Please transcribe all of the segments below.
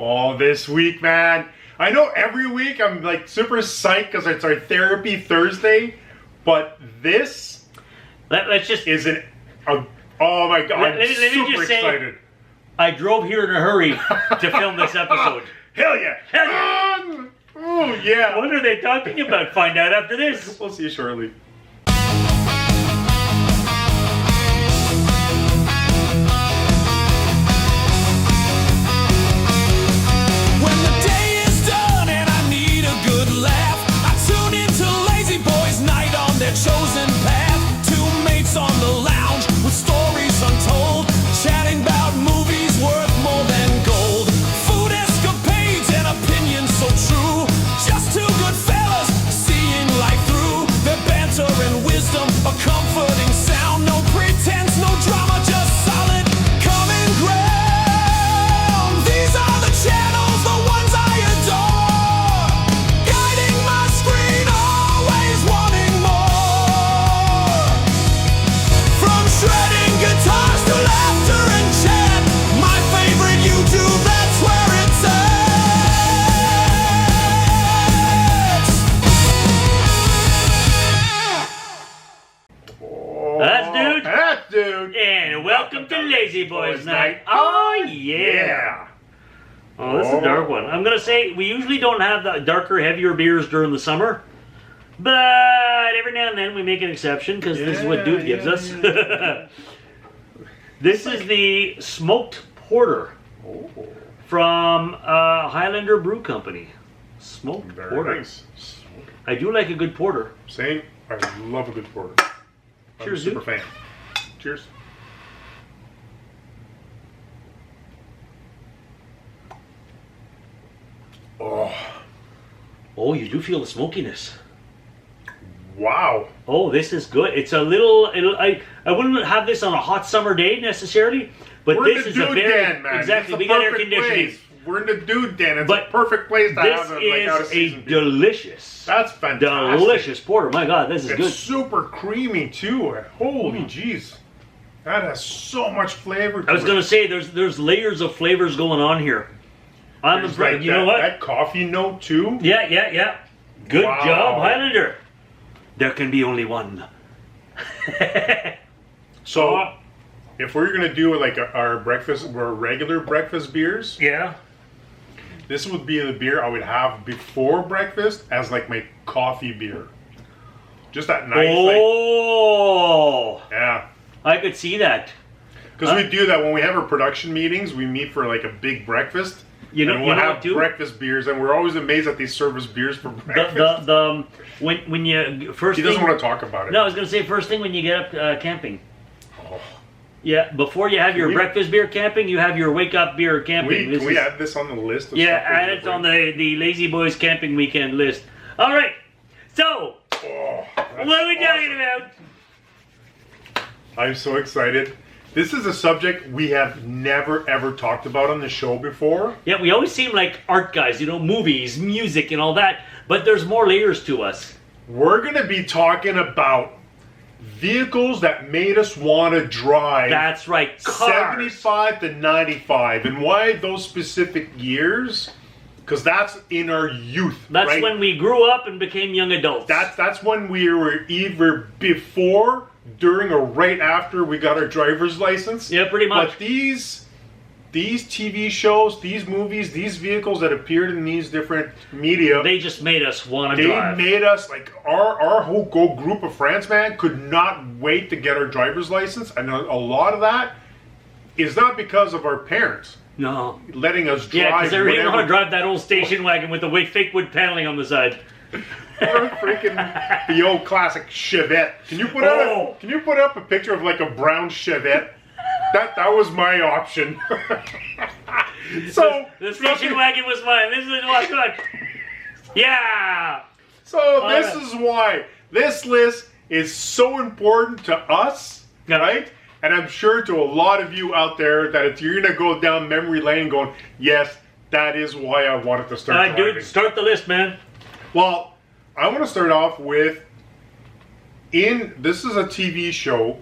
Oh, this week, man. I know every week I'm like super psyched because it's our therapy Thursday, but this let's just isn't. Oh my god! I'm let me super just say, excited. I drove here in a hurry to film this episode. Hell yeah! Hell yeah! Oh yeah! What are they talking about? Find out after this. We'll see you shortly. When the day is done and I need a good laugh, I tune into Lazyboys night on their chosen path. Two mates on the lounge with stories untold, chatting about movies worth more than gold. Food escapades and opinions so true. Just two good fellas seeing life through. Their banter and wisdom, a comforting sound. No pretense, no drama, just solid common ground. These are the channels, the ones I adore, guiding my screen, always wanting more. From shredding guitars to laughter and chat, my favorite YouTube, that's where it's at. That's dude. That dude. And welcome to Lazyboys night. Oh yeah. Oh, this is a dark one. I'm gonna say we usually don't have the darker, heavier beers during the summer, but every now and then we make an exception because this is what dude gives us. This is the smoked porter from Highlander Brew Company. Smoked Very porter. nice. I do like a good porter. Same. I love a good porter. Cheers, I'm a super dude. fan. Cheers. Oh, Oh, you do feel the smokiness. wow. Oh, this is good. It's a little. I wouldn't have this on a hot summer day necessarily, but We're in this the is a dude very den, man. exactly. It's We the got air perfect conditioning. place. We're in the dude den. It's But a perfect place to This have it, like out of is a season beer. delicious. That's fantastic. Delicious porter. My God, this is It's good. super creamy too. Holy jeez, that has so much flavor. To I was it. gonna say there's layers of flavors going on here. I'm There's impressed. like You know what? That coffee note too. Yeah. Good Wow. job, Highlander. There can be only one. So, if we're gonna do like our regular breakfast beers, Yeah. this would be the beer I would have before breakfast as like my coffee beer. Just that nice, Oh, yeah. I could see that. Because we do that when we have our production meetings. We meet for like a big breakfast. You know- and you we'll know have what, too? breakfast beers, and we're always amazed that they serve us beers for breakfast. When you first He thing. doesn't want to talk about it. No, I was gonna say first thing when you get up camping. Oh. Yeah, before you have your we- breakfast beer camping, you have your wake up beer camping. Can we add this on the list? Of Yeah, stuff we're add gonna it on bring? the Lazyboys camping weekend list. All right, so Oh, that's what are we talking awesome. about? I'm so excited. This is a subject we have never ever talked about on the show before. Yeah, we always seem like art guys, movies, music, and all that, but there's more layers to us. We're going to be talking about vehicles that made us want to drive. That's right, cars. 75 to 95. And why those specific years? Because that's in our youth. That's right? when we grew up and became young adults. That's when we were either before, during, or right after we got our driver's license. Yeah, pretty much. But these TV shows, these movies, these vehicles that appeared in these different media, They just made us want to they drive. made us, like, our whole group of friends, man, could not wait to get our driver's license. And a lot of that is not because of our parents No. letting us drive. Yeah, because they really whatever. want to drive that old station wagon with the fake wood paneling on the side. Or freaking the old classic Chevette. Can you put up a picture of like a brown Chevette? That was my option. So The station wagon was mine. This is what's good. Yeah. So this is why this list is so important to us, Yeah. right? And I'm sure to a lot of you out there that if you're gonna go down memory lane going, yes, that is why I wanted to start driving. Dude, start the list, man. Well, I want to start off with this is a TV show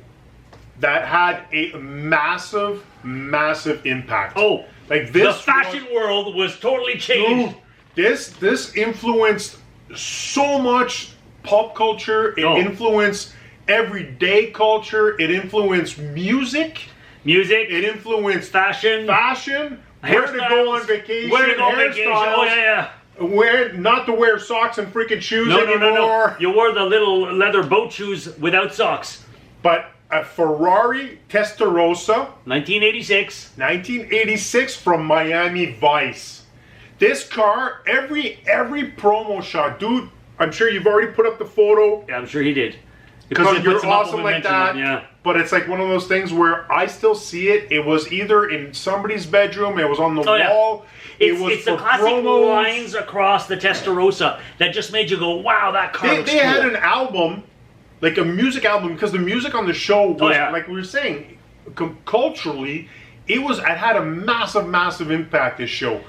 that had a massive, massive impact. Oh, like this, the fashion world was totally changed. Dude, this influenced so much pop culture. It influenced everyday culture. It influenced music. It influenced fashion. Where to go on vacation. Where to go on vacation. Oh, yeah. Not to wear socks and freaking shoes anymore. No. You wore the little leather boat shoes without socks. But a Ferrari Testarossa. 1986 from Miami Vice. This car, every promo shot, dude, I'm sure you've already put up the photo. Yeah, I'm sure he did. Because you're awesome like that. Yeah. But it's like one of those things where I still see it. It was either in somebody's bedroom, it was on the wall. It's the classic lines across the Testarossa that just made you go, wow, that car looks They cool. had an album, like a music album, because the music on the show was, like we were saying, culturally, it had a massive, massive impact, this show.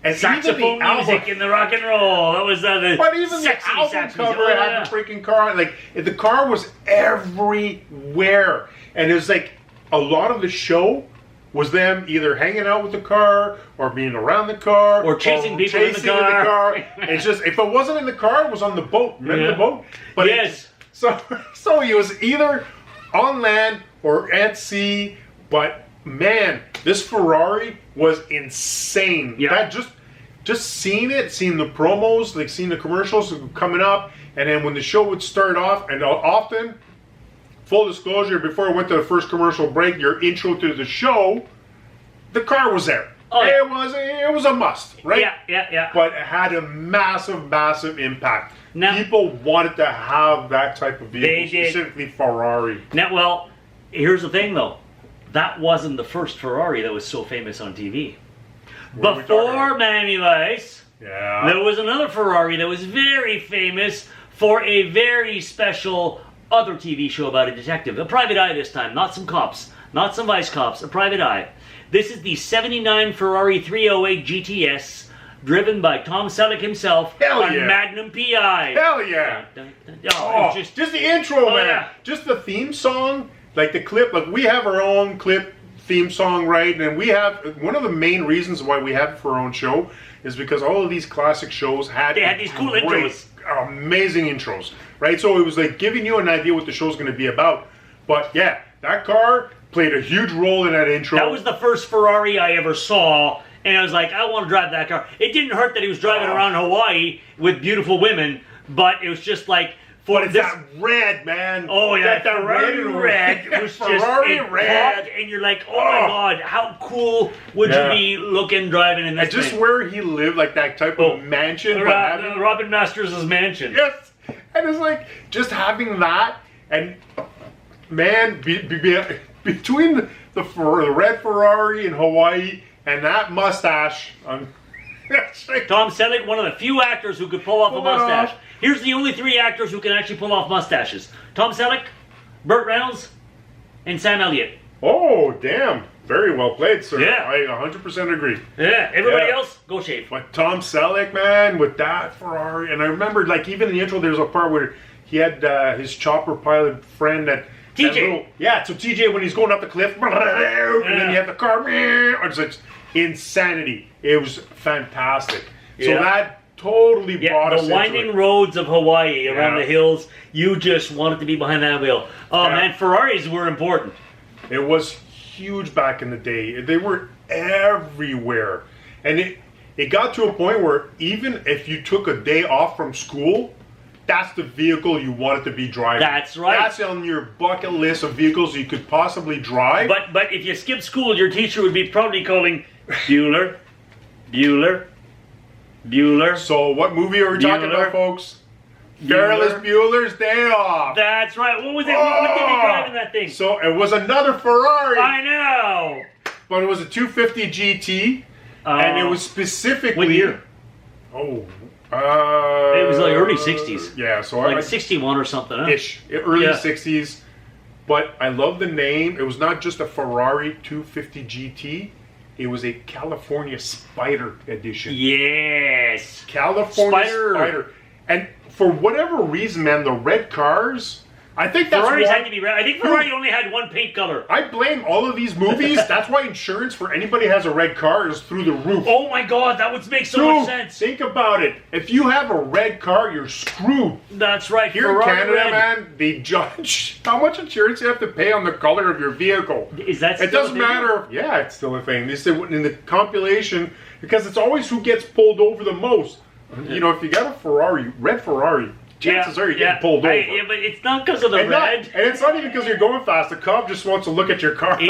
And saxophone music in the rock and roll. That was the but even the album cover had the freaking car. Like the car was everywhere, and it was like a lot of the show was them either hanging out with the car or being around the car or chasing people in the car. It's just if it wasn't in the car, it was on the boat. Remember the boat? But yes. So he was either on land or at sea. But man, this Ferrari was insane. Yeah. That just seeing the promos, like seeing the commercials coming up, and then when the show would start off, and often, full disclosure, before I went to the first commercial break, your intro to the show, the car was there. Oh, yeah. It was a must, right? Yeah. But it had a massive, massive impact. Now, people wanted to have that type of vehicle, specifically Ferrari. Now, well, here's the thing, though. That wasn't the first Ferrari that was so famous on TV. Before Miami Vice, there was another Ferrari that was very famous for a very special other TV show about a detective. A private eye this time, not some cops, not some vice cops, a private eye. This is the 79 Ferrari 308 GTS, driven by Tom Selleck himself on Magnum PI. Hell yeah! Just the intro, man. Yeah. Just the theme song. Like the clip, like we have our own clip theme song, right? And we have one of the main reasons why we have it for our own show is because all of these classic shows had these cool intros, amazing intros, right? So it was like giving you an idea what the show's going to be about. But yeah, that car played a huge role in that intro. That was the first Ferrari I ever saw, and I was like, I want to drive that car. It didn't hurt that he was driving around Hawaii with beautiful women, but it was just like. But it's that red, man. Oh, yeah. That red was Ferrari just red. And you're like, oh, my God, how cool would you be looking, driving in this thing? And just thing? where he lived, like that type of mansion. Robin Masters' mansion. Yes. And it's like, just having that, and man, between the red Ferrari in Hawaii and that mustache. Tom Selleck, one of the few actors who could pull off a mustache. Here's the only 3 actors who can actually pull off mustaches. Tom Selleck, Burt Reynolds, and Sam Elliott. Oh, damn. Very well played, sir. Yeah. I 100% agree. Yeah. Everybody else, go shave. But Tom Selleck, man, with that Ferrari. And I remember, like, even in the intro, there's a part where he had his chopper pilot friend that... TJ. So TJ, when he's going up the cliff, and then you have the car. It's like insanity. It was fantastic. So that... totally brought us the winding roads of Hawaii around the hills. You just wanted to be behind that wheel. Oh man, Ferraris were important. It was huge back in the day. They were everywhere, and it got to a point where even if you took a day off from school, that's the vehicle you wanted to be driving. That's right. That's on your bucket list of vehicles you could possibly drive. But if you skipped school, your teacher would be probably calling Bueller. So what movie are we talking about, folks? Ferris Bueller's Day Off. That's right. What was it? What did he drive in that thing? So it was another Ferrari. I know. But it was a 250 GT, and it was specifically. What year? It was like early 60s. Yeah, so like 61 or something. Huh? Ish, early 60s. But I love the name. It was not just a Ferrari 250 GT. It was a California Spider edition. Yes. California Spider. And for whatever reason, man, the red cars I think that's Ferraris why, had to be red. I think Ferrari only had one paint color. I blame all of these movies. That's why insurance for anybody who has a red car is through the roof. Oh my God, that would make so much sense. Think about it. If you have a red car, you're screwed. That's right. Here Ferrari in Canada, red. man, they judge how much insurance you have to pay on the color of your vehicle. Is that still It doesn't a thing? matter. Yeah, it's still a thing. They said in the compilation, because it's always who gets pulled over the most. You know, if you got a Ferrari, red Ferrari, chances are you're getting pulled over. Yeah, but it's not because of the and red. and it's not even because you're going fast. The cop just wants to look at your car. He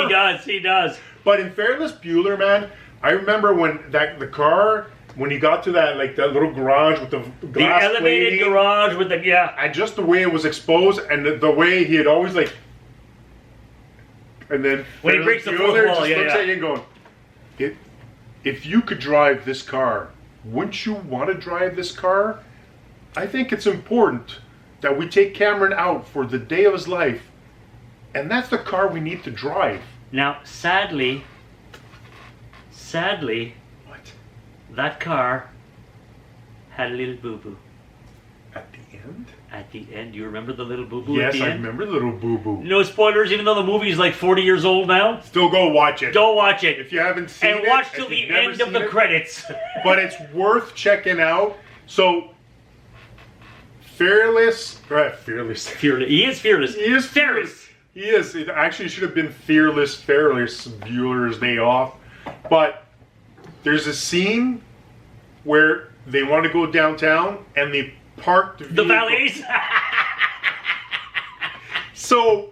does. But in Fairless Bueller, man, I remember when the car, when he got to that little garage with the The glass elevated plating, garage with the, and just the way it was exposed, and the way he had always and then When he Fairless breaks the fourth Bueller wall, just yeah, looks yeah. at you and going, if you could drive this car, wouldn't you want to drive this car? I think it's important that we take Cameron out for the day of his life, and that's the car we need to drive. Now, sadly, What? that car had a little boo-boo. At the end? At the end, you remember the little boo-boo at Yes, the I end? remember Little Boo Boo. No spoilers, even though the movie's like 40 years old now. Still go watch it. Don't watch it. If you haven't seen it. And watch if till the you've never end of seen the it, credits. But it's worth checking out. So, Fearless. Fearless. He is fearless. He is Ferris. He is. It actually should have been Fearless Bueller's Day Off. But there's a scene where they want to go downtown and they park the The vehicle. valets. So,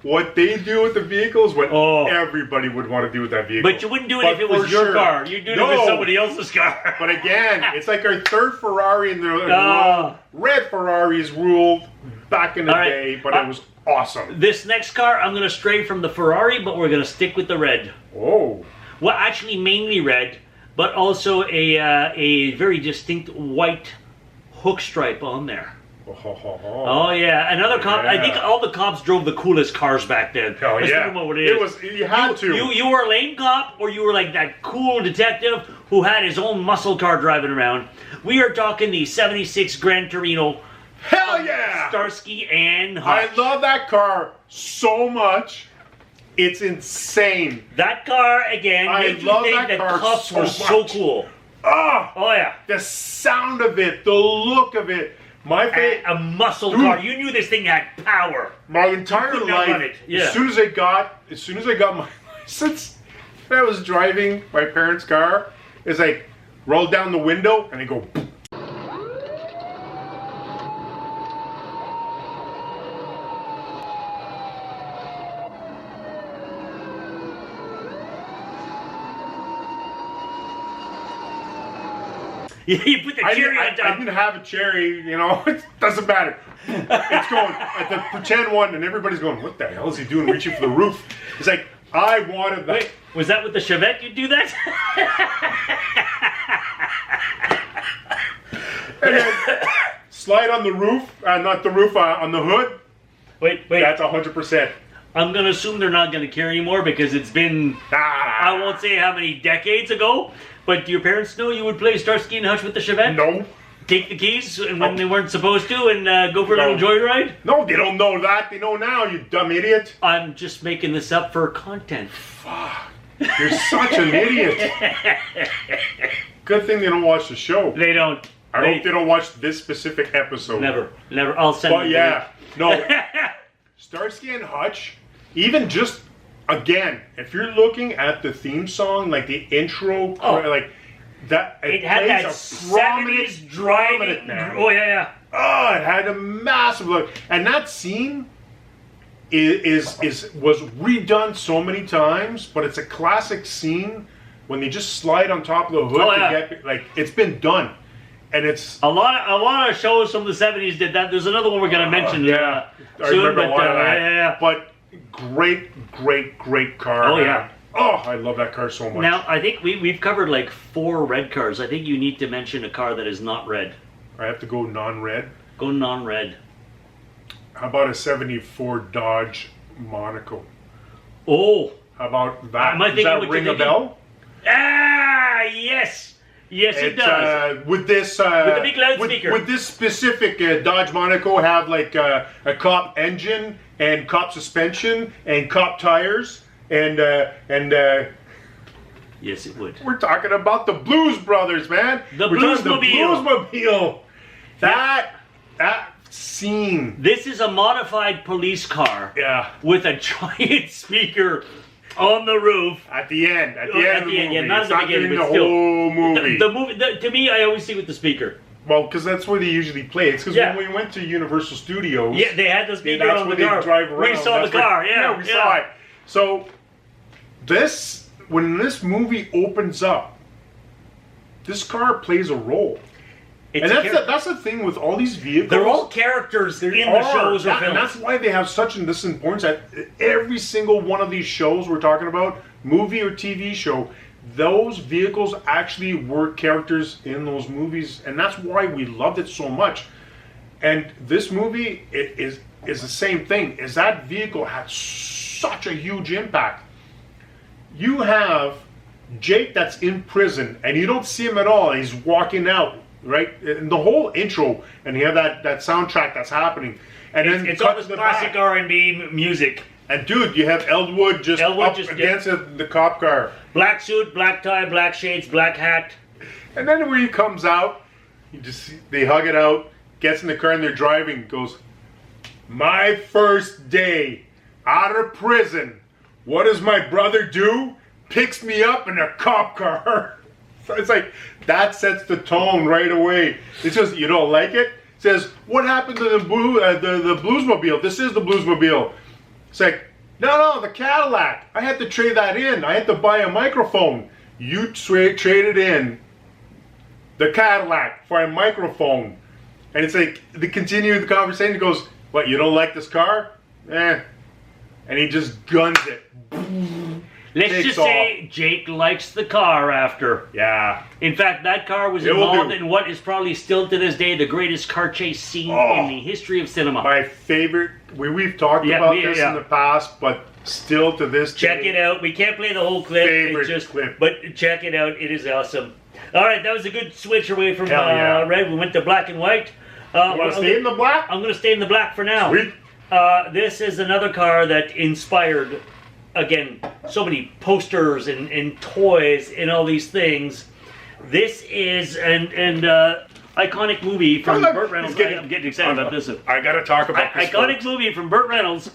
what they do with the vehicle is what Oh. everybody would want to do with that vehicle. But you wouldn't do it But if it was for your sure. car. You'd do it if it was somebody else's car. But again, it's like our third Ferrari in the Oh. red Ferraris ruled back in the All right. day, but it was awesome. This next car, I'm going to stray from the Ferrari, but we're going to stick with the red. Oh. Well, actually, mainly red, but also a very distinct white hook stripe on there. Oh yeah, another cop. I think all the cops drove the coolest cars back then. Oh Let's yeah, think about what it is. It was. You had to. You were a lane cop, or you were like that cool detective who had his own muscle car driving around. We are talking the '76 Gran Torino. Hell yeah! Starsky and Hutch. I love that car so much. It's insane. That car again. I made you love think that that car cops so were so much. cool. Ah, Oh yeah. the sound of it, the look of it. My favorite. A muscle Dude. car. You knew this thing had power. My entire could not run life, it. Yeah. as soon as I got my license, if I was driving my parents' car, it's like roll down the window and I go. Boom. You put the cherry on I top. didn't have a cherry, you know. It doesn't matter. It's going at the pretend one, and everybody's going, "What the hell is he doing? Reaching for the roof?" It's like I wanted that. Wait, was that with the Chevette you do that? And then slide on the roof, not the roof, on the hood. Wait. That's 100%. I'm going to assume they're not going to carry anymore because it's been, I won't say how many decades ago, but do your parents know you would play Starsky and Hutch with the Chevette? No. Take the keys and when they weren't supposed to and go for a little joyride? No, they don't know that. They know now, you dumb idiot. I'm just making this up for content. You're such an idiot. Good thing they don't watch the show. They don't. I hope they don't watch this specific episode. Never. I'll send But them. yeah, no. Starsky and Hutch, even just, again, if you're looking at the theme song, like the intro, like that, It had plays that a prominent 70s driving. man. Oh, yeah. Oh, it had a massive look. And that scene was redone so many times, but it's a classic scene when they just slide on top of the hood to get, like, it's been done. And it's A lot of shows from the 70s did that. There's another one we're going to mention I soon, remember but a lot of that. yeah. But great car. Oh, man. yeah. Oh, I love that car so much. Now, I think we've covered like 4 red cars. I think you need to mention a car that is not red. I have to go non-red. Go non-red. How about a 74 Dodge Monaco? Oh. How about that? Am I Does thinking that what you're ring a thinking? bell? Ah, yes. Yes, it does. Would this With the big loudspeaker. Would this specific Dodge Monaco have like a cop engine and cop suspension and cop tires and Yes, it would. we're talking about the Blues Brothers, man. The We're talking Bluesmobile. The Bluesmobile. That scene. This is a modified police car. Yeah. With a giant speaker on the roof. At the end. At the Oh, end at of the the end, movie. yeah, not It's at the beginning, during but the still. whole movie. The movie, to me, I always see with the speaker. Well, because that's where they usually play. It's because Yeah. when we went to Universal Studios. Yeah, they had the speaker that's on where the car. they drive around. We saw That's the car, yeah. we saw it. So, when this movie opens up, this car plays a role. It's And that's the thing with all these vehicles. They're all characters in the shows or And films. that's why they have such this importance that every single one of these shows we're talking about, movie or TV show, those vehicles actually were characters in those movies, and that's why we loved it so much. And this movie is the same thing. Is that vehicle had such a huge impact. You have Jake that's in prison, and you don't see him at all. He's walking out, right? In the whole intro, and you have that soundtrack that's happening. And then It's cut all to this the classic back. R&B music. And dude, you have Elwood just up against the cop car. Black suit, black tie, black shades, black hat. And then when he comes out, they hug it out, gets in the car and they're driving, goes, "My first day out of prison. What does my brother do? Picks me up in a cop car." So it's like, that sets the tone right away. It's just, you don't like it? It says, "What happened to the Bluesmobile? This is the Bluesmobile." It's like, no, the Cadillac. I had to trade that in. I had to buy a microphone. You traded in the Cadillac for a microphone. And it's like, they continue the conversation. He goes, "What, you don't like this car?" Eh. And he just guns it. Let's Takes just say Jake likes the car after. Yeah. In fact, that car was It will involved do. in what is probably still to this day the greatest car chase scene in the history of cinema. My favorite. We've talked about this in the past, but still to this Check day, it out. We can't play the whole clip. Favorite It's clip. But check it out. It is awesome. All right, that was a good switch away from Hell yeah. red. We went to black and white. You want to stay in the black? I'm going to stay in the black for now. Sweet. This is another car that inspired, again, so many posters and toys and all these things. This is an iconic movie from Look, Burt Reynolds. he's getting- I'm getting excited about this. I gotta talk about this. Iconic folks. movie from Burt Reynolds.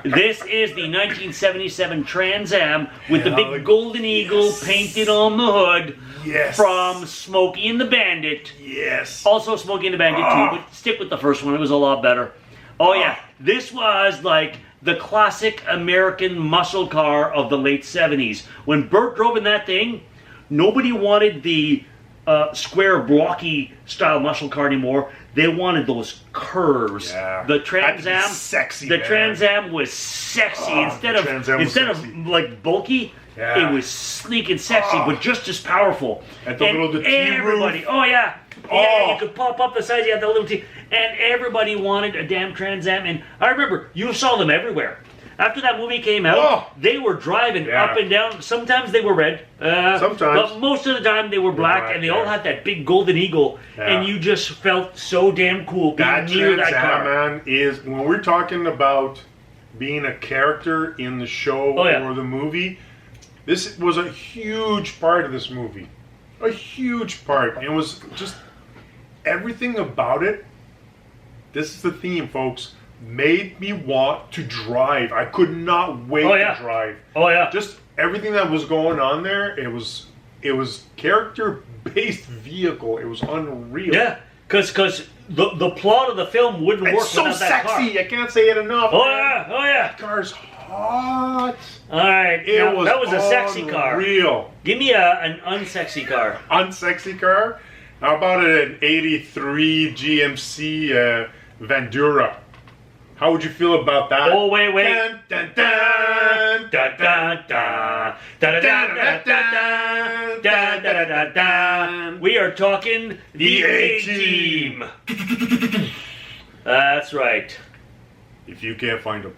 This is the 1977 Trans Am with the Hell big golden eagle painted on the hood Yes. from Smokey and the Bandit. Yes. Also Smokey and the Bandit too, but stick with the first one. It was a lot better. Oh yeah, this was like the classic American muscle car of the late 70s. When Burt drove in that thing, nobody wanted the square blocky style muscle car anymore. They wanted those curves. Yeah. The Trans Had to be Am, sexy, the man. Trans Am was sexy instead the Trans Am was of sexy. like bulky. Yeah. It was sleek and sexy, but just as powerful. And the little T everybody, roof. oh yeah, yeah, Oh. you could pop up the size. You had the little T, and everybody wanted a damn Trans Am. And I remember you saw them everywhere. After that movie came out, they were driving up and down. Sometimes they were red. Sometimes. But most of the time they were black, and they all had that big golden eagle. And you just felt so damn cool being That near Trans that car. Am, man, is when we're talking about being a character in the show or the movie. This was a huge part of this movie. A huge part. And it was just everything about it. This is the theme, folks. Made me want to drive. I could not wait to drive. Oh yeah. Just everything that was going on there, it was character-based vehicle. It was unreal. Yeah, because the plot of the film wouldn't work It's so without that car. sexy. I can't say it enough. Oh man. yeah, oh yeah. That car's hot. All right, now, that was a sexy car. Real. Give me an unsexy car. Unsexy car? How about an 83 GMC Vandura? How would you feel about that? Oh, wait. Dun, dun, dun, Da da da da da da da da da da da. We are talking the A-Team. That's right. If you can't find them.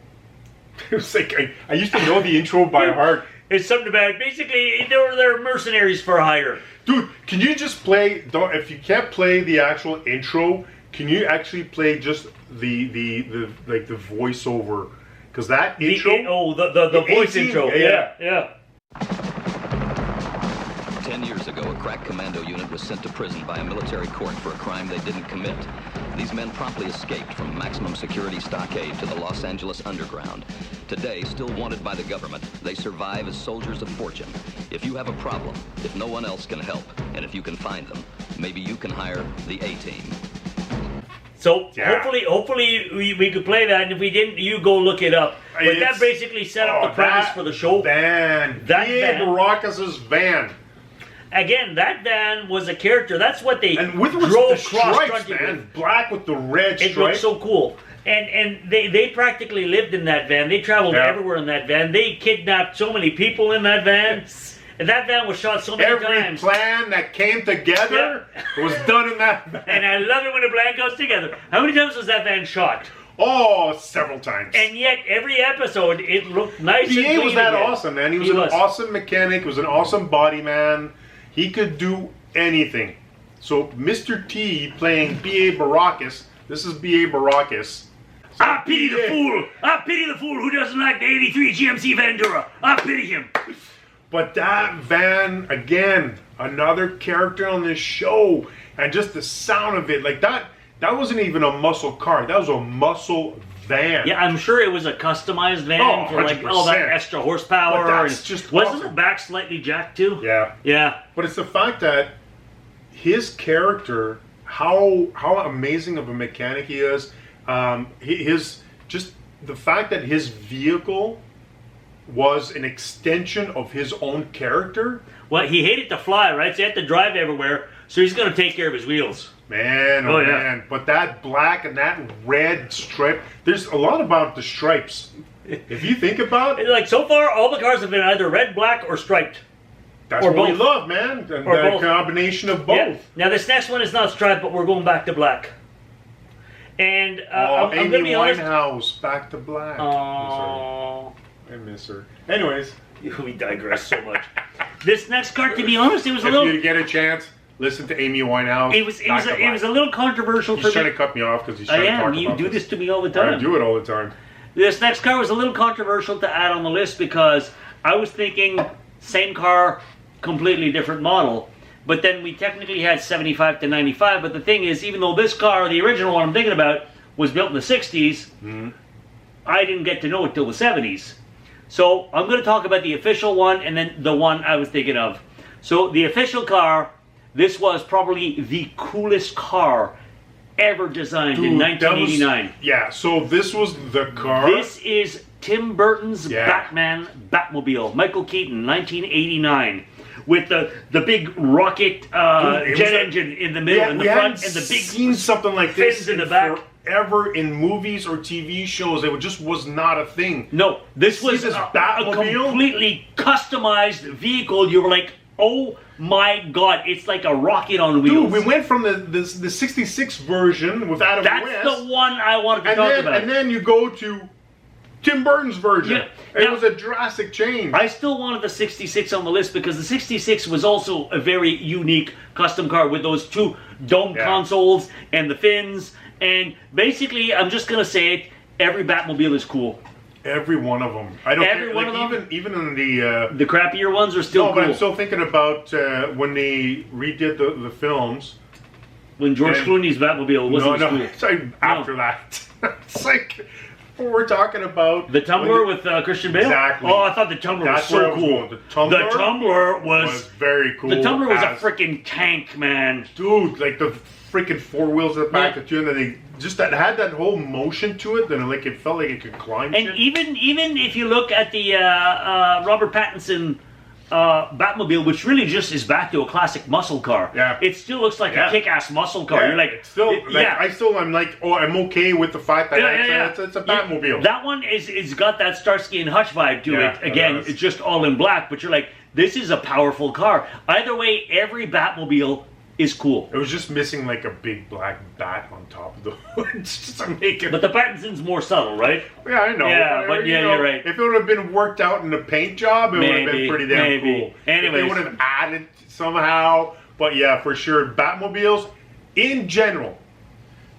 It was like, I used to know the intro by heart. It's something about basically they're mercenaries for hire. Dude, can you just play? If you can't play the actual intro, can you actually play just the voiceover? Because that intro. The voice intro. Yeah. 10 years ago, a crack commando unit was sent to prison by a military court for a crime they didn't commit. These men promptly escaped from maximum security stockade to the Los Angeles underground. Today, still wanted by the government, they survive as soldiers of fortune. If you have a problem, if no one else can help, and if you can find them, maybe you can hire the A-Team. So hopefully we could play that, and if we didn't, you go look it up. But that basically set up the premise for the show. That Baracus' van. Again, that van was a character. That's what they drove the stripes, man. Black with the red stripes. It looked so cool. And they practically lived in that van. They traveled everywhere in that van. They kidnapped so many people in that van. And that van was shot so many times. Every plan that came together was done in that van. And I love it when a plan goes together. How many times was that van shot? Oh, several times. And yet, every episode, it looked nice and clean. He was that awesome, man. He was an awesome mechanic. He was an awesome body man. He could do anything. So, Mr. T playing B.A. Baracus. This is B.A. Baracus. I pity the fool. I pity the fool who doesn't like the 83 GMC Vandura. I pity him. But that van, again, another character on this show. And just the sound of it. Like, that wasn't even a muscle car. That was a muscle van. Yeah, I'm sure it was a customized van for like all that extra horsepower. But that's just wasn't awesome. the back slightly jacked too? Yeah. Yeah. But it's the fact that his character, how amazing of a mechanic he is. Just the fact that his vehicle was an extension of his own character. Well, he hated to fly, right? So he had to drive everywhere. So he's going to take care of his wheels. Man, man. But that black and that red stripe, there's a lot about the stripes. If you think about it. Like, so far, all the cars have been either red, black, or striped. That's what we love, man. And the combination of both. Yeah. Now, this next one is not striped, but we're going back to black. And I'm going to be honest. Winehouse, back to black. Oh. I miss her. Anyways. We digress so much. This next card, to be honest, it was a little... If you get a chance, listen to Amy Winehouse. It was a little controversial for me. He's trying to cut me off because he's trying to talk about you do this to me all the time. I do it all the time. This next car was a little controversial to add on the list because I was thinking same car, completely different model. But then we technically had 75 to 95. But the thing is, even though this car, the original one I'm thinking about, was built in the 60s, I didn't get to know it till the 70s. So I'm going to talk about the official one and then the one I was thinking of. So the official car, this was probably the coolest car ever designed in 1989. So this was the car. This is Tim Burton's Batman Batmobile, Michael Keaton, 1989. With the big rocket jet engine in the middle, in the front, and the big seen something like this in the back. Ever in movies or TV shows. It just was not a thing. No, this was a completely customized vehicle. You were like, oh my god, it's like a rocket on wheels. Dude, we went from the 66 version with Adam West. That's the one I wanted to talk about. And then you go to Tim Burton's version. Yeah. It was a drastic change. I still wanted the 66 on the list because the 66 was also a very unique custom car with those two dome consoles and the fins. And basically, I'm just going to say it, every Batmobile is cool. Every one of them. I don't every one of them. Even in the crappier ones are still cool. But I'm still thinking about when they redid the films. When George Clooney's Batmobile wasn't cool. It's like after that. It's like we're talking about the Tumbler with Christian Bale. Exactly. Oh, I thought the Tumbler was so cool. The Tumbler was very cool. The Tumbler was a freaking tank, man. Dude, like the freaking four wheels at the back of you, and then they just had that whole motion to it. Then like it felt like it could climb. And even if you look at the Robert Pattinson Batmobile, which really just is back to a classic muscle car. Yeah. It still looks like a kick-ass muscle car. You're like, I'm like, I'm okay with the fact that it's a Batmobile. That one is got that Starsky and Hutch vibe to it. Again, it's just all in black, but you're like, this is a powerful car. Either way, every Batmobile is cool. It was just missing like a big black bat on top of the hood just to make it. But the Pattinson's more subtle, right? Yeah, I know. Yeah, but you yeah, know, you're right. If it would have been worked out in the paint job, it would have been pretty damn cool. Anyways. If they would have added somehow. But yeah, for sure, Batmobiles in general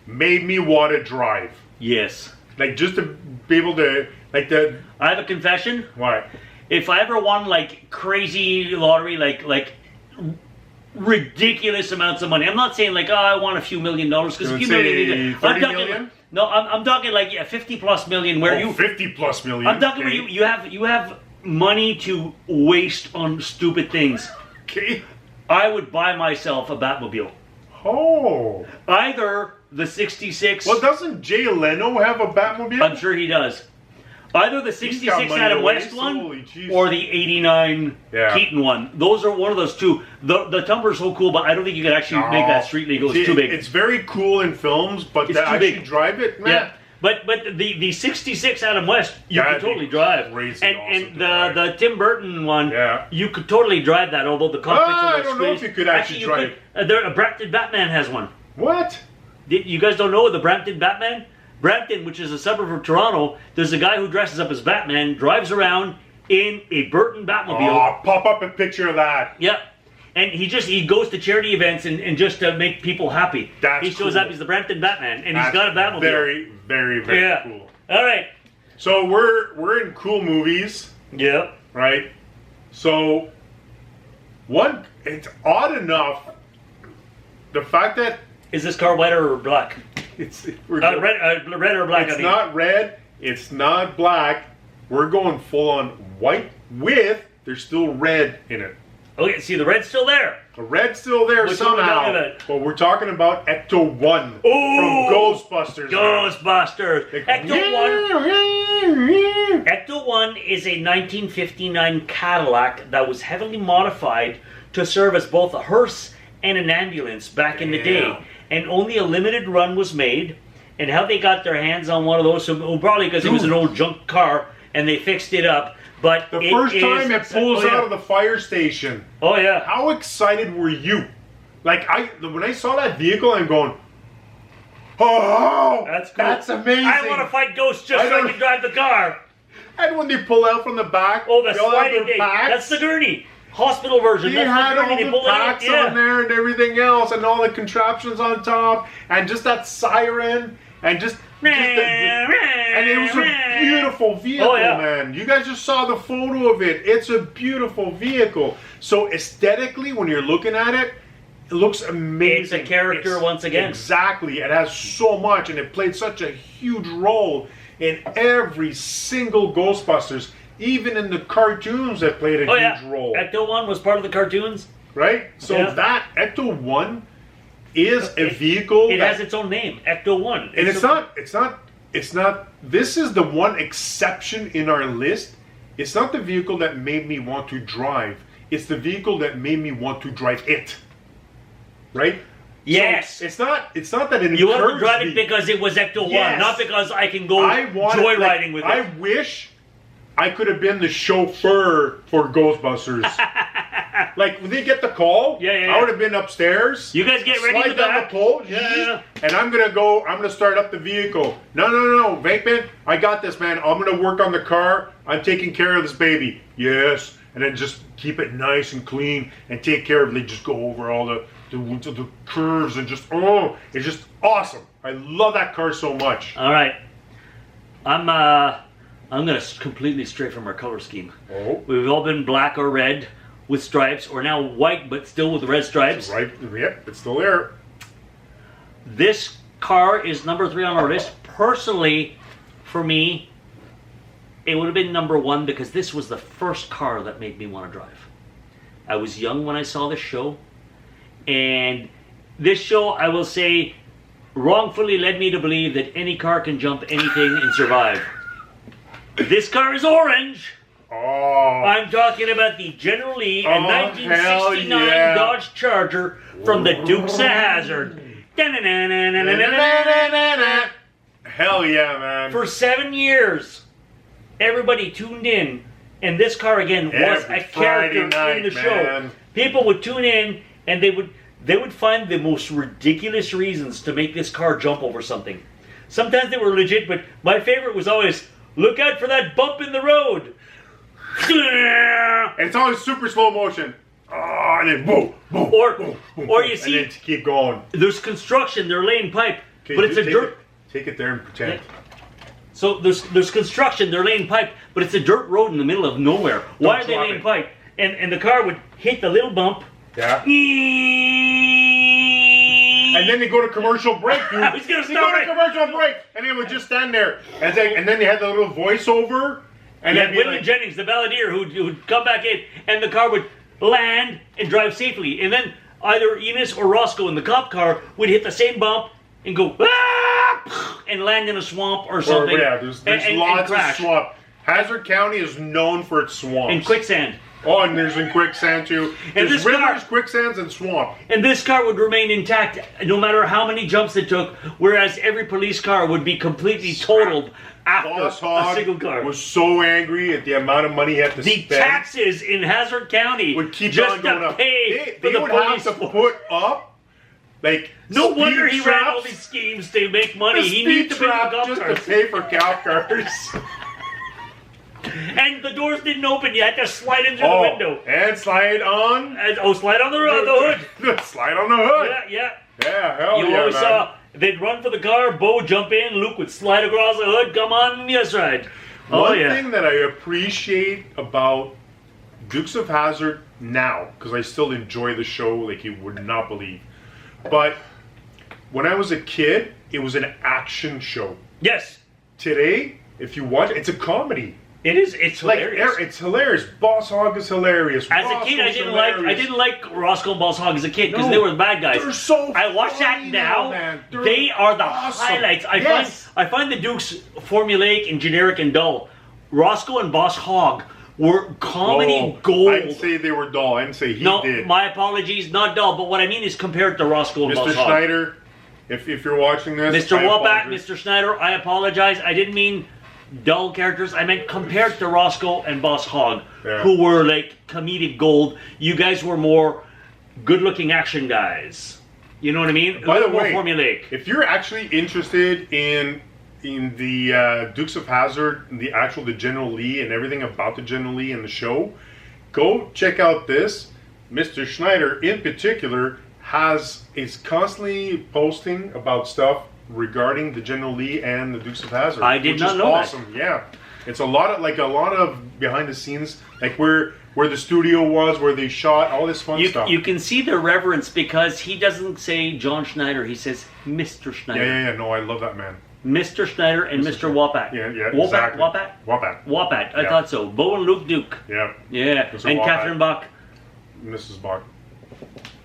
made me want to drive. Yes. Like just to be able to I have a confession. What? If I ever won like crazy lottery, like ridiculous amounts of money, I'm not saying like, oh, I want a few $1 million because a few million. $30 million? No, I'm talking like 50+ million. Where you 50+ million? I'm talking where you have money to waste on stupid things. Okay. I would buy myself a Batmobile. Oh. Either the 66. Well, doesn't Jay Leno have a Batmobile? I'm sure he does. Either the 66 Adam West one or the 89 Keaton one. Those are one of those two. The Tumbler's so cool, but I don't think you can actually make that street legal. It's too big. It's very cool in films, but to actually drive it, man. Yeah. But the 66 Adam West, you could totally drive. And the Tim Burton one, you could totally drive that, although the cockpit's a little I don't know if you could actually drive it. Brampton Batman has one. What? You guys don't know the Brampton Batman? Brampton, which is a suburb of Toronto, there's a guy who dresses up as Batman, drives around in a Burton Batmobile. Oh, pop up a picture of that. Yeah. And he goes to charity events and just to make people happy. He shows up, he's the Brampton Batman, and he's got a Batmobile. Very, very, very cool. All right. So we're in cool movies. Yeah. Right? So it's odd enough, the fact that... Is this car white or black? It's red or black. It's not red. It's not black. We're going full on white with there's still red in it. Okay, see the red's still there. The red's still there somehow. But we're talking about Ecto-1 from Ghostbusters. Ghostbusters. Ecto-1 is a 1959 Cadillac that was heavily modified to serve as both a hearse and an ambulance back in the day. And only a limited run was made. And how they got their hands on one of those, probably because it was an old junk car and they fixed it up. But the first time it pulls out of the fire station. Oh yeah! How excited were you? Like when I saw that vehicle, I'm going, oh, that's cool. That's amazing. I want to fight ghosts just so I can drive the car. And when they pull out from the back, the sliding thing. That's the gurney. Hospital version. They had all the packs on there and everything else, and all the contraptions on top, and just that siren, and and it was a beautiful vehicle, man. You guys just saw the photo of it. It's a beautiful vehicle. So aesthetically, when you're looking at it, it looks amazing. It's a character once again. Exactly. It has so much, and it played such a huge role in every single Ghostbusters. Even in the cartoons, it played a huge role. Ecto-1 was part of the cartoons. Right? So that Ecto-1 is a vehicle. It has its own name, Ecto-1. And it's not, this is the one exception in our list. It's not the vehicle that made me want to drive. It's the vehicle that made me want to drive it. Right? Yes. So it's not that it you want to drive it because it was Ecto-1, not because I can go joyriding with it. I wish I could have been the chauffeur for Ghostbusters. Like when they get the call, I would have been upstairs. You guys get ready slide down the pole, and I'm gonna start up the vehicle. No, Vapeman, I got this, man. I'm gonna work on the car. I'm taking care of this baby. Yes, and then just keep it nice and clean and take care of it. They just go over all the curves and just it's just awesome. I love that car so much. All right, I'm gonna completely stray from our color scheme. We've all been black or red with stripes, or now white but still with red stripes. Right, yep, it's still there. This car is number 3 on our list. Personally, for me, it would have been number 1 because this was the first car that made me want to drive. I was young when I saw this show, and this show, I will say, wrongfully led me to believe that any car can jump anything and survive. This car is orange. I'm talking about the General Lee, a 1969 Dodge Charger from the Dukes of Hazzard. Hell yeah, man. For 7 years, everybody tuned in, and this car again was a character in the show. People would tune in, and they would they would find the most ridiculous reasons to make this car jump over something. Sometimes they were legit, but my favorite was always, look out for that bump in the road. And it's always super slow motion. Oh, and then boom, boom, Or boom, boom, or boom, you see, and then keep going. there's construction, they're laying pipe, but it's a dirt. Take it there and pretend. So there's construction, they're laying pipe, but it's a dirt road in the middle of nowhere. Why are they drop laying it. pipe? And the car would hit the little bump. Yeah. And then they go to commercial break, dude. I was gonna They stop go to it. commercial break, and they would just stand there. And then they had the little voiceover. And Yeah, then William Jennings, the balladeer, who'd come back in, and the car would land and drive safely. And then either Enos or Roscoe in the cop car would hit the same bump and go, ah! And land in a swamp or something. Yeah, there's and lots of crash. swamp. Hazard County is known for its swamps. And quicksand. Oh, and there's in quicksand too. And There's this car- rivers, quicksands, and swamp. And this car would remain intact no matter how many jumps it took, whereas every police car would be completely totaled Boss after a Hogg single car. was so angry at the amount of money he had to The spend. taxes in Hazard County Would keep just on going to up. pay They for the would police have to force. put up like No wonder speed he ran all traps. these schemes to make money. The He speed needed to pay for trap golf just cars. to pay for golf cars. And the doors didn't open. You had to slide in through the window. And slide on. Slide on the hood. Slide on the hood. Yeah. Yeah, hell You yeah, always man. saw they'd run for the car, Bo jump in, Luke would slide across the hood, come on the other side. One thing that I appreciate about Dukes of Hazzard now, because I still enjoy the show like you would not believe, but when I was a kid, it was an action show. Yes, Today, if you watch, it's a comedy. it is. It's Like hilarious. it's hilarious. Boss Hogg is hilarious. As a kid, I Roscoe's didn't hilarious. like Roscoe and Boss Hogg as a kid because No, they were the bad guys. they're so I watch that funny now. man. They're They are the awesome. highlights. Yes. I find the Dukes formulaic and generic and dull. Roscoe and Boss Hogg were comedy Oh, gold. I'd say they were dull. I didn't say he No, did. my apologies, not dull. But what I mean is compared to Roscoe and Mr. Boss Hogg. Schneider, if you're watching this, Mr. I Wopat, apologize. Mr. Schneider, I apologize. I didn't mean dull characters. I meant compared to Roscoe and Boss Hogg, Yeah. who were like comedic gold. You guys were more good-looking action guys. You know what I mean? By the more way, formulaic. if you're actually interested in the Dukes of Hazzard, the General Lee and everything about the General Lee and the show, go check out this. Mr. Schneider, in particular, is constantly posting about stuff regarding the General Lee and the Dukes of Hazzard. I did which not is know that. awesome. Yeah, it's a lot of behind the scenes, like where the studio was, where they shot, all this fun stuff. You can see the reverence because he doesn't say John Schneider. He says Mr. Schneider. Yeah. No, I love that man. Mr. Schneider and Mr. Wopat. Yeah, Wopat, exactly. Wopat? Wopat. I Yeah. thought so. Bo and Luke Duke. Yeah. Yeah. Mr. And Wopat. Catherine Bach. Mrs. Bach.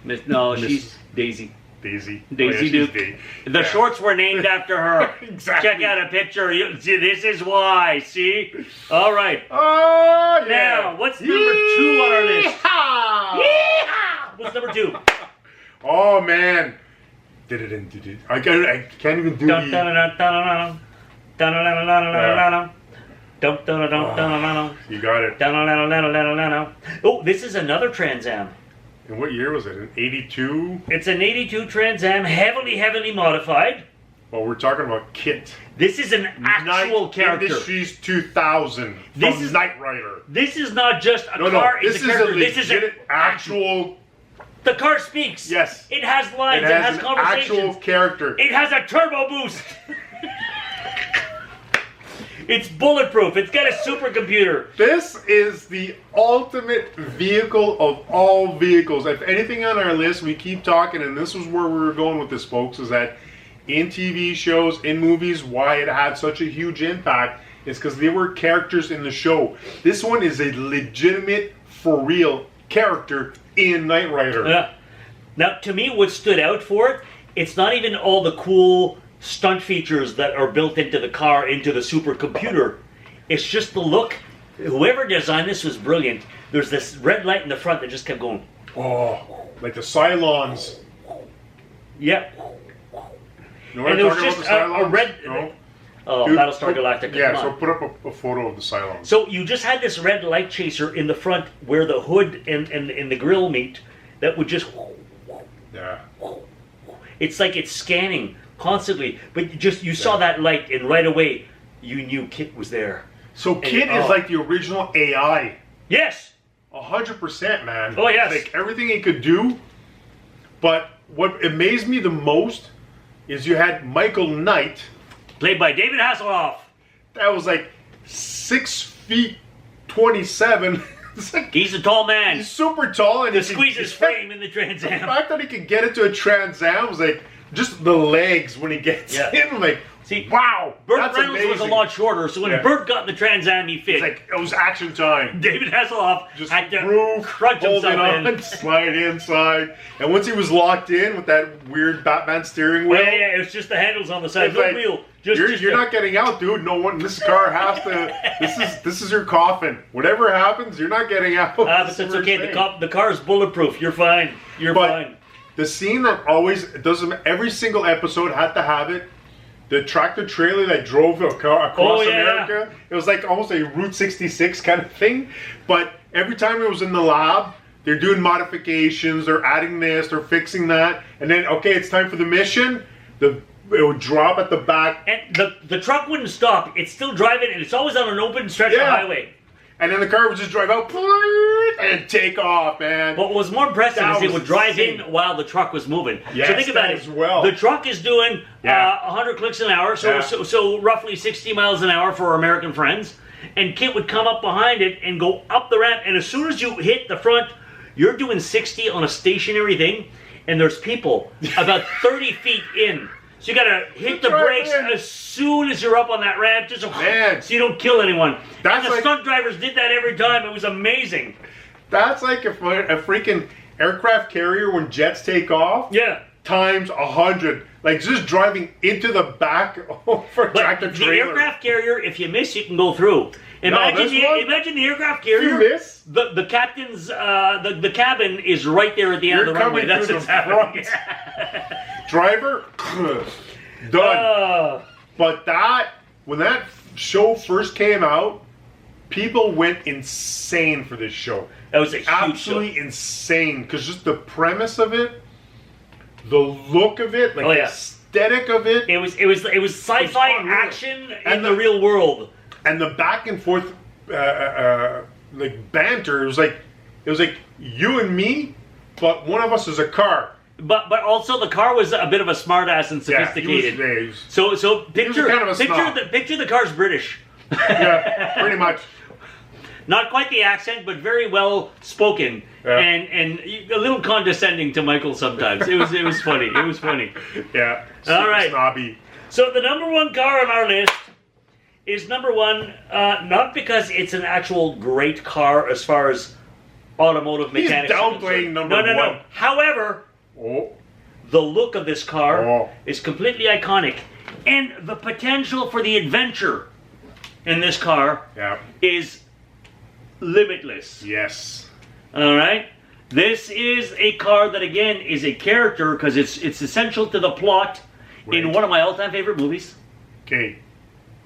No, Mrs. she's Daisy. Daisy. Daisy Oh, yeah, Duke. she's The Yeah. shorts were named after her. Exactly. Check out a picture. See, this is why. See? All right. Oh, yeah. Now, what's number 2 on our list? Yeehaw! Yeehaw! What's number 2? Oh, man. I can't even do Dun, the... dun, dun, dun, dun, dun, dun, dun, dun, dun, dun, dun. Dun, dun, dun, dun, dun, dun. You got it. Dun, dun, dun, dun, dun, dun, dun. Oh, this is another Trans Am. And what year was it? In 82? It's an 82 Trans Am, heavily modified. Well, we're talking about Kit. This is an actual Night character. Industries 2000 This from is- Knight Rider. This is not just a No, car. this it's is a a character. This is legit, actual... The car speaks. Yes. It has lines. It has an conversations. actual character. It has a turbo boost. It's bulletproof. It's got a supercomputer. This is the ultimate vehicle of all vehicles. If anything on our list, we keep talking, and this is where we were going with this, folks, is that in TV shows, in movies, why it had such a huge impact is because they were characters in the show. This one is a legitimate, for real character in Knight Rider. Yeah. Now, to me, what stood out for it, it's not even all the cool stunt features that are built into the car, into the supercomputer. It's just the look. Whoever designed this was brilliant. There's this red light in the front that just kept going. Oh, like the Cylons. Yeah. You know what And I'm there was talking just about, the a Cylons? red... No? Oh, Dude, Battlestar Galactica. Yeah, come so on. put up a photo of the Cylons. So you just had this red light chaser in the front where the hood and the grill meet that would just... Yeah. It's like it's scanning constantly. But you saw that light, and right away, you knew Kit was there. So Kit is like the original AI. Yes. 100%, man. Oh, yes. Like everything he could do. But what amazed me the most is you had Michael Knight, Played by David Hasselhoff. that was like 6 feet 27. It's like, He's a tall man. he's super tall and To he can- squeeze his frame in the Trans The Am. fact that he could get into a Trans Am was like just the legs when he gets Yeah. in. I'm like, See, wow, Burt that's Reynolds was a amazing. lot shorter, so when Yeah. Burt got in the Trans Am, he fit. It's like it was action time. David Hasselhoff Just had to groove, crunch hold it himself on, in. slide inside, and once he was locked in with that weird Batman steering wheel, Yeah, it was just the handles on the side, it's no like, wheel. you're not getting out, dude. No one. This car has to. This is your coffin. Whatever happens, you're not getting out. But This is that's what okay. we're saying. The car's bulletproof. You're fine. You're But fine. the scene that always it doesn't. Every single episode had to have it. The tractor trailer that drove a car across Oh, yeah. America. It was like almost a Route 66 kind of thing. But every time it was in the lab, they're doing modifications. They're adding this. They're fixing that. And then okay, it's time for the mission. It would drop at the back. And the truck wouldn't stop. It's still driving, and it's always on an open stretch of Yeah. highway. And then the car would just drive out and take off, man. What was more impressive That is it was would drive insane. in while the truck was moving. Yes, so think about that it. as well. The truck is doing Yeah. 100 clicks an hour, so, Yeah. so roughly 60 miles an hour for our American friends. And Kit would come up behind it and go up the ramp. And as soon as you hit the front, you're doing 60 on a stationary thing. And there's people about 30 feet in. So you gotta hit the Drive brakes in. as soon as you're up on that ramp, just Man. so you don't kill anyone. That's And the like- stunt drivers did that every time. It was amazing. That's like a freaking aircraft carrier when jets take off. Yeah. Times 100. Like just driving into the back for a But tractor the trailer. aircraft carrier, if you miss, you can go through. Imagine, this one- imagine the aircraft If you carrier. miss, The captain's the cabin is right there at the end you're of the runway. coming That's through what's the happening. front. Driver, done. But when that show first came out, people went insane for this show. That was a huge Absolutely show. insane. Because just the premise of it, the look of it, like Oh, the yeah. aesthetic of it, It was sci-fi unreal. action in And the the- real world. and the back and forth like banter. It was like you and me, but one of us is a car. But also the car was a bit of a smartass and sophisticated. Yeah, So picture kind of a snob. picture the car's British. yeah, pretty much. Not quite the accent, but very well spoken, Yeah. and a little condescending to Michael sometimes. It was funny. It was funny. Yeah. All super right. Snobby. So the number one car on our list is number one, not because it's an actual great car as far as automotive He's mechanics. are downplaying concerned. number No. one. However, Oh. the look of this car Oh. is completely iconic, and the potential for the adventure in this car Yeah. is limitless. Yes. All right. This is a car that again is a character because it's essential to the plot in Right. one of my all-time favorite movies. Okay.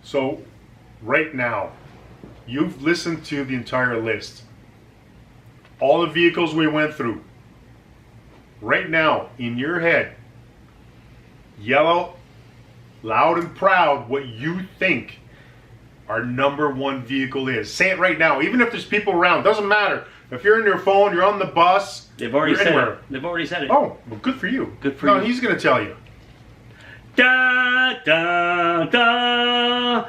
So, right now, you've listened to the entire list. All the vehicles we went through. Right now, in your head, yell out loud and proud what you think our number one vehicle is. Say it right now, even if there's people around. Doesn't matter. If you're in your phone, you're on the bus. They've already you're said anywhere. it. They've already said it. Oh, well, good for you. Good for no, you. he's going to tell you. Da da da.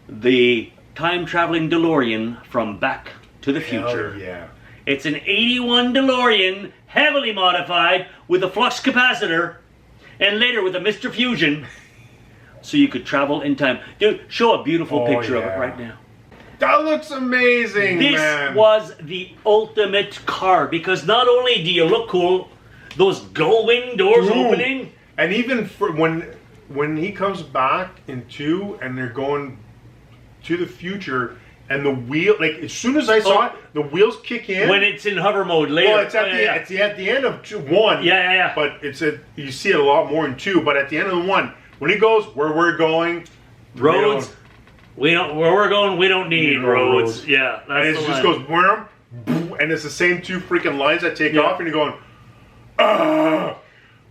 The time-traveling DeLorean from Back to the Future. Hell yeah. It's an 81 DeLorean, heavily modified with a flux capacitor, and later with a Mr. Fusion, so you could travel in time. Dude, show a beautiful Oh, picture of yeah. it right now. That looks amazing, This man. was the ultimate car because not only do you look cool, those gull wing doors Ooh. opening. And even for when he comes back in 2 and they're going to the future and the wheel, like as soon as I saw it, the wheels kick in. When it's in hover mode later. well, it's at yeah. it's at the end of 1. Yeah. But you see it a lot more in 2. But at the end of the 1, when he goes where we're going, Roads. We don't. Where we're going, we don't need no roads. roads. Yeah, and that's it the just line. goes boom, boom, and it's the same 2 freaking lines that take Yeah. off, and you're going, ah.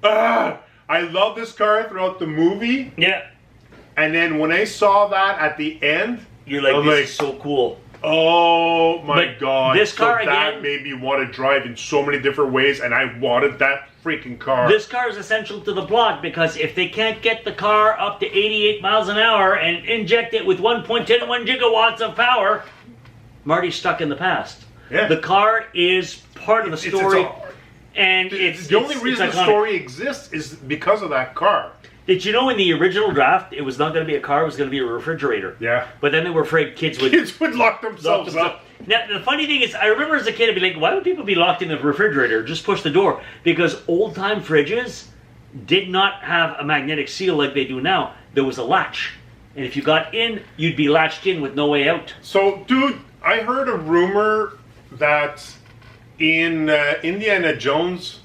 I love this car throughout the movie, Yeah. and then when I saw that at the end, You're like, I'm this like, is so cool. oh my But god! this car so that again- made me want to drive in so many different ways, and I wanted that freaking car. This car is essential to the plot because if they can't get the car up to 88 miles an hour and inject it with 1.1 gigawatts of power, Marty's stuck in the past. Yeah. The car is part of the story, and it's the only reason the iconic. story exists is because of that car. Did you know in the original draft it was not going to be a car, it was going to be a refrigerator? Yeah. But then they were afraid kids would Kids would lock themselves up. Now, the funny thing is, I remember as a kid, I'd be like, why would people be locked in the refrigerator? Just push the door. Because old-time fridges did not have a magnetic seal like they do now. There was a latch. And if you got in, you'd be latched in with no way out. So, dude, I heard a rumor that in Indiana Jones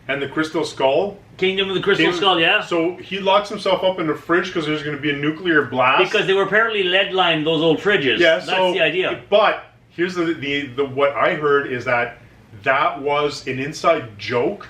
and the Crystal Skull... Kingdom of the Crystal Skull, yeah? So he locks himself up in the fridge because there's going to be a nuclear blast. Because they were apparently lead-lined, those old fridges. Yeah, That's so, the idea. But here's the what I heard is that was an inside joke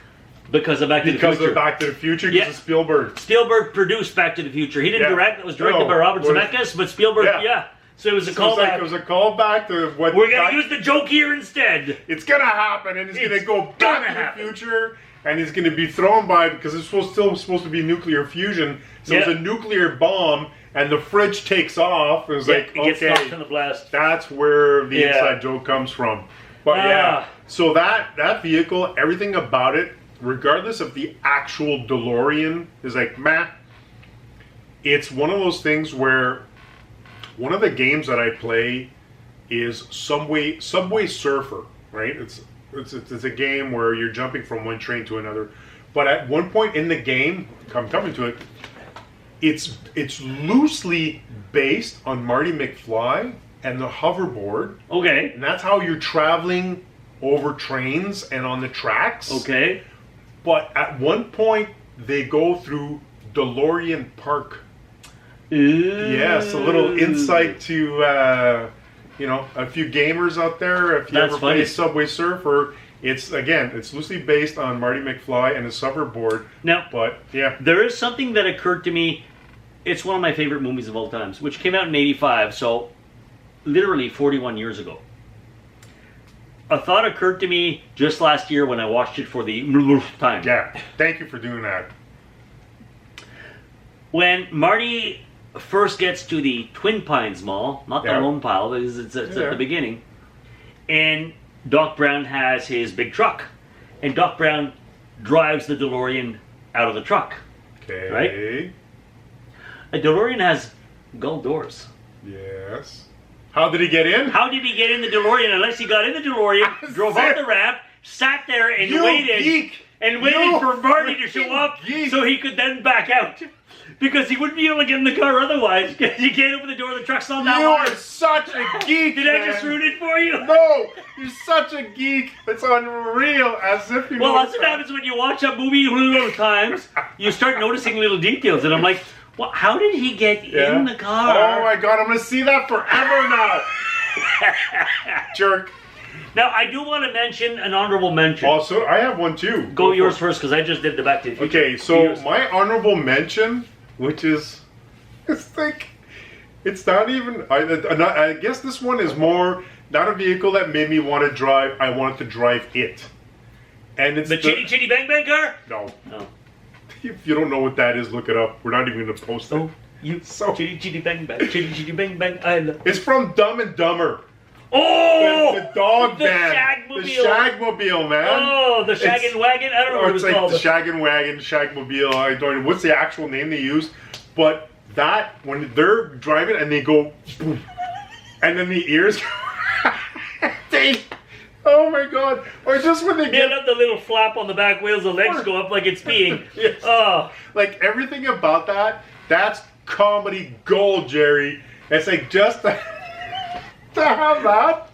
Because of Back to the Future. because of Back to the Future, because Yeah. of Spielberg. Spielberg produced Back to the Future. He didn't Yeah. direct. It was directed No, by Robert was- Zemeckis, but Spielberg, Yeah. yeah. So it was a So it's like callback. it was a callback to what We're going to use the joke here instead. it's gonna happen, and he's gonna It's go gonna back to happen. the future, and he's gonna be thrown by because it's still supposed to be nuclear fusion. So it's Yeah. a nuclear bomb, and the fridge takes off. It was Yeah, like, it gets okay, knocked in the blast. that's where the Yeah. inside joke comes from. But yeah, Ah. so that vehicle, everything about it, regardless of the actual DeLorean, is like meh. It's one of those things where one of the games that I play is Subway Surfer, right? It's a game where you're jumping from one train to another. But at one point in the game, I'm coming to it, it's loosely based on Marty McFly and the hoverboard. Okay. And that's how you're traveling over trains and on the tracks. Okay. But at one point, they go through DeLorean Park. Ooh. Yes, a little insight to, a few gamers out there. If you That's ever play funny. Subway Surfer, it's loosely based on Marty McFly and his hoverboard. Now, But, yeah. there is something that occurred to me. It's one of my favorite movies of all times, which came out in '85, so literally 41 years ago. A thought occurred to me just last year when I watched it for the time. Yeah, thank you for doing that. When Marty first gets to the Twin Pines Mall, not the Yeah. Lone Pile, because it's Yeah. at the beginning, and Doc Brown has his big truck, and Doc Brown drives the DeLorean out of the truck. Okay. Right? A DeLorean has gold doors. Yes. How did he get in? How did he get in the DeLorean unless he got in the DeLorean, drove out the ramp, sat there and You waited geek! and waited You for Marty to show freaking up geek! so he could then back out? Because he wouldn't be able to get in the car otherwise. Because you can't open the door, the truck's not that You wide. are such a geek, Did I man. just ruin it for you? No, you're such a geek. It's unreal. As if you know. Well, that's what happens when you watch a movie little times. You start noticing little details, and I'm like, well, how did he get in the car? Oh my god, I'm gonna see that forever now. Jerk. Now, I do want to mention an honorable mention. Also, I have one too. Go for yours it. first, because I just did the Back to the Future. Okay, so Yours. my honorable mention, which is, it's like, it's not even. I guess this one is more not a vehicle that made me want to drive. I wanted to drive it, and it's The Chitty Chitty Bang Bang car? No, No. if you don't know what that is, look it up. We're not even gonna post it. Oh, you So- Chitty Chitty Bang Bang, Chitty Chitty Bang Bang, I love. It's from Dumb and Dumber. Oh! The dog the van. Shagmobile. The Shagmobile, man. Oh, the Shag It's- and Wagon? I don't know Or what it it's was like called. the Shag and Wagon, Shagmobile. I don't know what's the actual name they used, but that when they're driving and they go, boom, and then the ears, they, oh my god! Or just when they They get have the little flap on the back wheels, the legs go up like it's peeing. Yes. Oh, like everything about that. That's comedy gold, Jerry. It's like just to have that,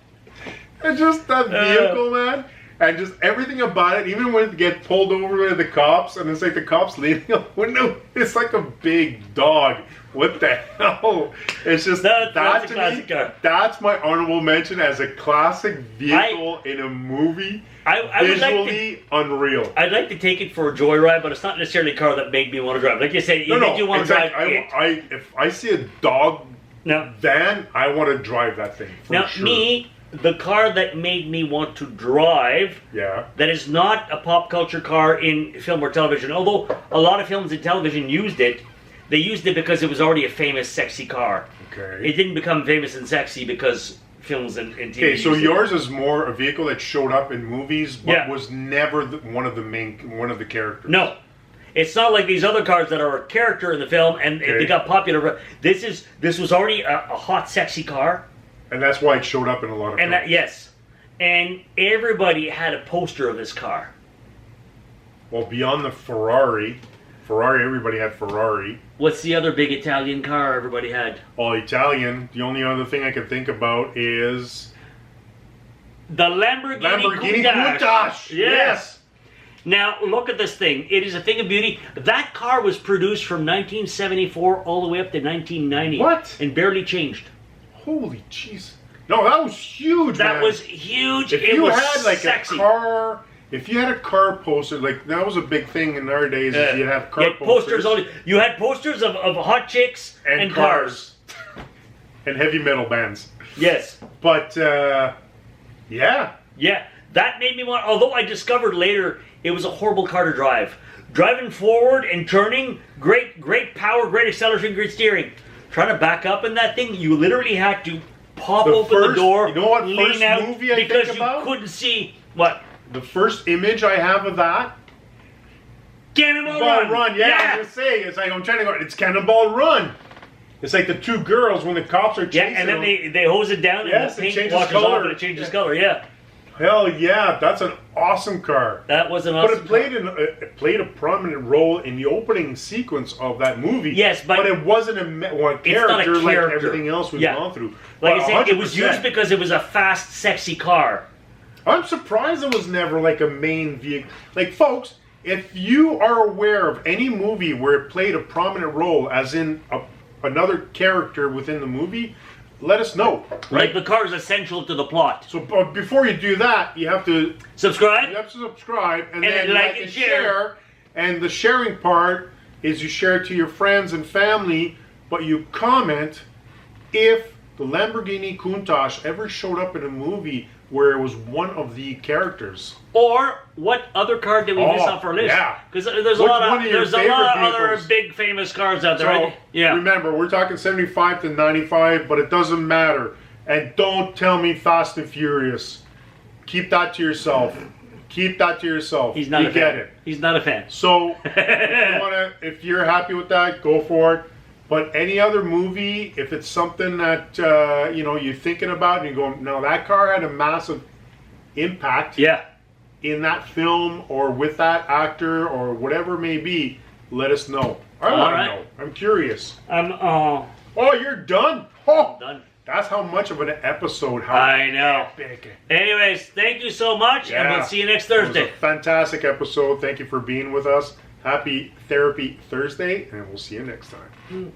and just that vehicle, man. And just everything about it, even when it gets pulled over by the cops, and it's like the cops leaning out the window, it's like a big dog. What the hell? It's just that's that a to classic me. car. That's my honorable mention as a classic vehicle in a movie. I would like Visually unreal. I'd like to take it for a joyride, but it's not necessarily a car that made me want to drive. Like you say, you make you want to drive it. If I see a dog Now, van, I want to drive that thing. For sure. me, the car that made me want to drive, that is not a pop culture car in film or television, although a lot of films and television used it, they used it because it was already a famous, sexy car. Okay. It didn't become famous and sexy because films and TV. Okay, so used yours is more a vehicle that showed up in movies, but Yeah. was never one of the characters. No. It's not like these other cars that are a character in the film and they got popular. This was already a hot, sexy car. And that's why it showed up in a lot of films. Yes. And everybody had a poster of this car. Well, beyond the Ferrari, everybody had Ferrari. What's the other big Italian car everybody had? All Italian. The only other thing I can think about is The Lamborghini Countach. Countach. Yes. Now, look at this thing. It is a thing of beauty. That car was produced from 1974 all the way up to 1990. What? And barely changed. Holy jeez. No, that was huge, That man. was huge. If it you was had like sexy. a car, if you had a car poster, like that was a big thing in our days. Is you'd have car posters only. You had posters of hot chicks and cars. and heavy metal bands. Yes. But yeah. Yeah. That made me want. Although I discovered later it was a horrible car to drive. Driving forward and turning, great power, great acceleration, great steering. Trying to back up in that thing, you literally had to pop open the door, you know what lean first out movie I because think about? you couldn't see what. The first image I have of that, Cannonball Run. Yeah, I was gonna say it's like I'm trying to go. It's Cannonball Run. It's like the two girls when the cops are chasing and then them. they hose it down Yes, and the it paint changes washes color. off and it changes color. Yeah, Hell yeah, that's an awesome car. that was an But awesome. it played a prominent role in the opening sequence of that movie. Yes, but it wasn't a character like character. everything else we've gone through. Like But I said, it was 100%. used because it was a fast, sexy car. I'm surprised it was never like a main vehicle. Like, folks, if you are aware of any movie where it played a prominent role, as in another character within the movie, let us know. Like the car is essential to the plot. So, but before you do that, you have to Subscribe. subscribe and And then like like and and share. share. And the sharing part is you share it to your friends and family, but you comment if the Lamborghini Countach ever showed up in a movie where it was one of the characters. Or what other car did we miss off our list? Yeah. Because there's a Which lot one of of your there's a lot of favorite other vehicles? big famous cars out there. So Right? Yeah. remember, we're talking 75 to 95, but it doesn't matter. And don't tell me Fast and Furious. Keep that to yourself. Keep that to yourself. He's not you a fan. get it. He's not a fan. So if you're happy with that, go for it. But any other movie, if it's something that you're thinking about and you go, no, that car had a massive impact Yeah. in that film or with that actor or whatever it may be, let us know. I All want right. to know. I'm curious. Oh, Oh, you're done? Oh, done. that's how much of an episode. How I know. epic. Anyways, thank you so much, and Yeah. we'll see you next It was Thursday. a fantastic episode. Thank you for being with us. Happy Therapy Thursday, and we'll see you next time.